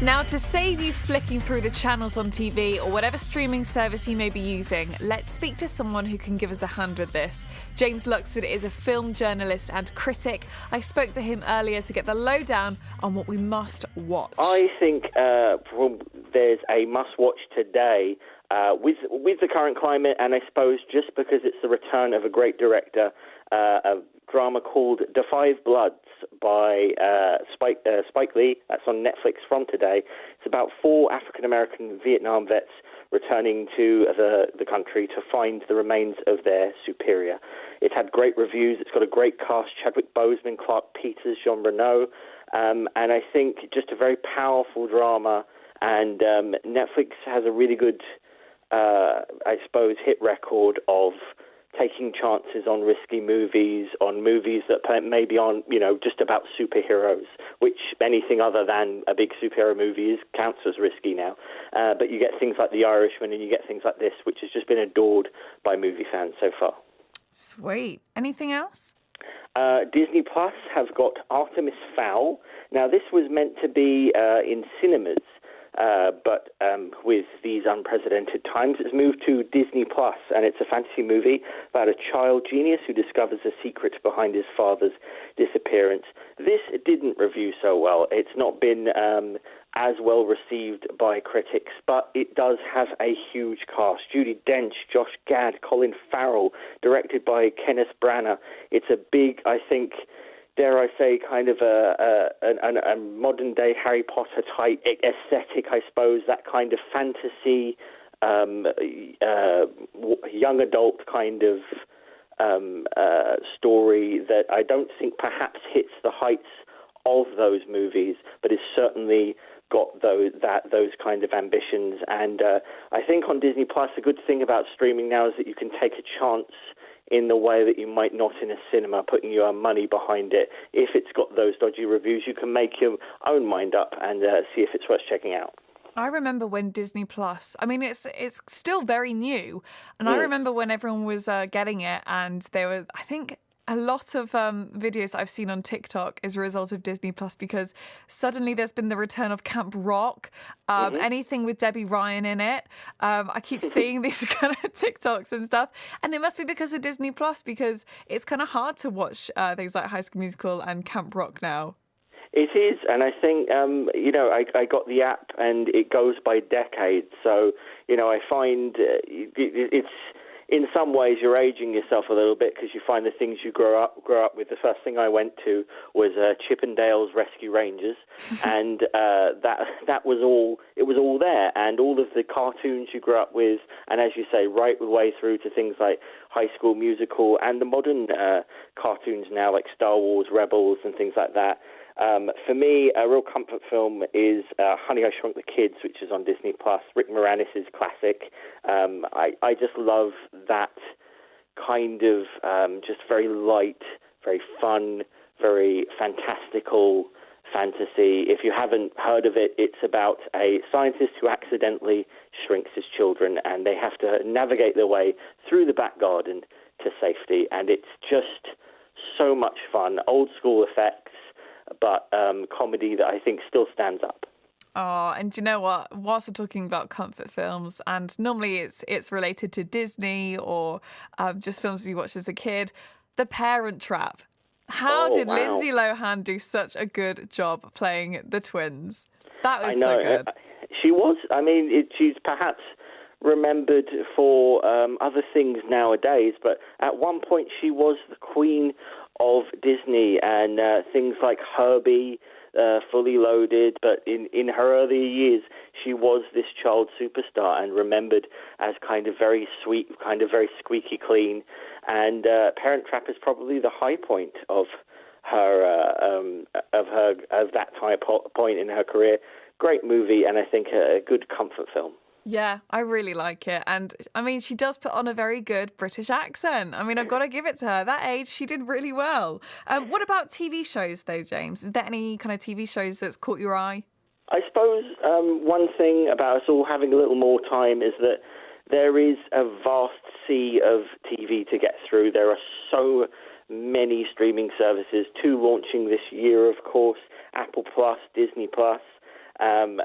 Now, to save you flicking through the channels on TV or whatever streaming service you may be using, let's speak to someone who can give us a hand with this. James Luxford is a film journalist and critic. I spoke to him earlier to get the lowdown on what we must watch. I think there's a must-watch today with the current climate, and I suppose just because it's the return of a great director, a drama called The Five Bloods by Spike Lee. That's on Netflix from today. It's about 4 African-American Vietnam vets returning to the country to find the remains of their superior. It's had great reviews. It's got a great cast: Chadwick Boseman, Clark Peters, Jean Reno, and I think just a very powerful drama. And Netflix has a really good, I suppose, hit record of taking chances on risky movies, on movies that maybe aren't, just about superheroes, which anything other than a big superhero movie counts as risky now. But you get things like The Irishman, and you get things like this, which has just been adored by movie fans so far. Sweet. Anything else? Disney Plus have got Artemis Fowl. Now, this was meant to be in cinemas, but with these unprecedented times, it's moved to Disney Plus, and it's a fantasy movie about a child genius who discovers the secret behind his father's disappearance. This didn't review so well. It's not been as well received by critics, but it does have a huge cast. Judi Dench, Josh Gad, Colin Farrell, directed by Kenneth Branagh. It's a big, I think, dare I say, kind of a modern-day Harry Potter type aesthetic, I suppose, that kind of fantasy, young adult kind of story that I don't think perhaps hits the heights of those movies, but is certainly got those kind of ambitions. And I think on Disney Plus, a good thing about streaming now is that you can take a chance in the way that you might not in a cinema, putting your money behind it. If it's got those dodgy reviews, you can make your own mind up and see if it's worth checking out. I remember when Disney Plus, it's still very new, and I remember when everyone was getting it, and there was, I think, a lot of videos that I've seen on TikTok as a result of Disney Plus, because suddenly there's been the return of Camp Rock, anything with Debbie Ryan in it. I keep seeing these kind of TikToks and stuff, and it must be because of Disney Plus, because it's kind of hard to watch things like High School Musical and Camp Rock now. It is, and I think, I got the app, and it goes by decades, so, I find it's... In some ways, you're aging yourself a little bit because you find the things you grow up with. The first thing I went to was Chippendale's Rescue Rangers, and that was all. It was all there, and all of the cartoons you grew up with, and as you say, right the way through to things like High School Musical and the modern cartoons now, like Star Wars, Rebels, and things like that. For me, a real comfort film is Honey, I Shrunk the Kids, which is on Disney Plus. Rick Moranis' classic. I just love that kind of just very light, very fun, very fantastical fantasy. If you haven't heard of it, it's about a scientist who accidentally shrinks his children, and they have to navigate their way through the back garden to safety. And it's just so much fun. Old school effects, but comedy that I think still stands up. Oh, and do you know what? Whilst we're talking about comfort films, and normally it's related to Disney or just films you watched as a kid, The Parent Trap. How did Lindsay Lohan do such a good job playing the twins? That was so good. She was. I mean, she's perhaps remembered for other things nowadays, but at one point she was the queen of Disney, and things like Herbie, Fully Loaded, but in her earlier years, she was this child superstar and remembered as kind of very sweet, kind of very squeaky clean. And Parent Trap is probably the high point of that point in her career. Great movie, and I think a good comfort film. Yeah, I really like it. And I mean, she does put on a very good British accent. I mean, I've got to give it to her. That age, she did really well. What about TV shows, though, James? Is there any kind of TV shows that's caught your eye? I suppose one thing about us all having a little more time is that there is a vast sea of TV to get through. There are so many streaming services, 2 launching this year, of course, Apple Plus, Disney Plus. And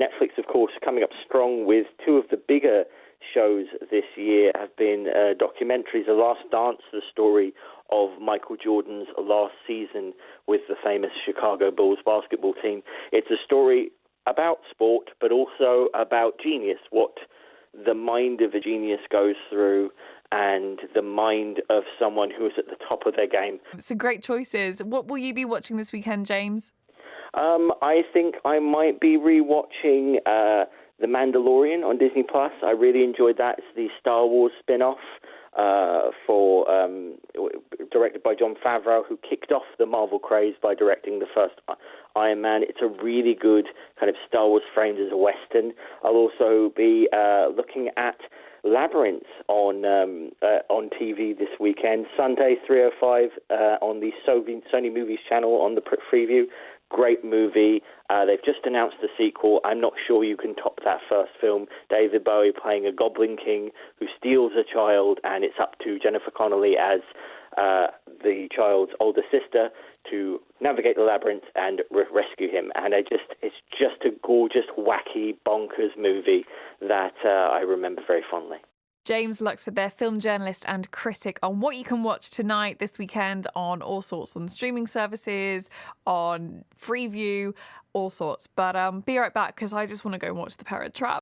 Netflix, of course, coming up strong with two of the bigger shows this year have been documentaries. The Last Dance, the story of Michael Jordan's last season with the famous Chicago Bulls basketball team. It's a story about sport, but also about genius, what the mind of a genius goes through, and the mind of someone who is at the top of their game. So great choices. What will you be watching this weekend, James? I think I might be rewatching The Mandalorian on Disney Plus. I really enjoyed that. It's the Star Wars spin-off directed by Jon Favreau, who kicked off the Marvel craze by directing the first Iron Man. It's a really good kind of Star Wars framed as a Western. I'll also be looking at Labyrinth on TV this weekend, Sunday 3:05 on the Sony Movies channel on the preview. Great movie. They've just announced the sequel. I'm not sure you can top that first film. David Bowie playing a Goblin King who steals a child, and it's up to Jennifer Connelly as the child's older sister to navigate the labyrinth and rescue him. And it's just a gorgeous, wacky, bonkers movie that I remember very fondly. James Luxford there, film journalist and critic, on what you can watch tonight, this weekend, on all sorts, on streaming services, on Freeview, all sorts. But be right back, because I just want to go and watch The Parent Trap.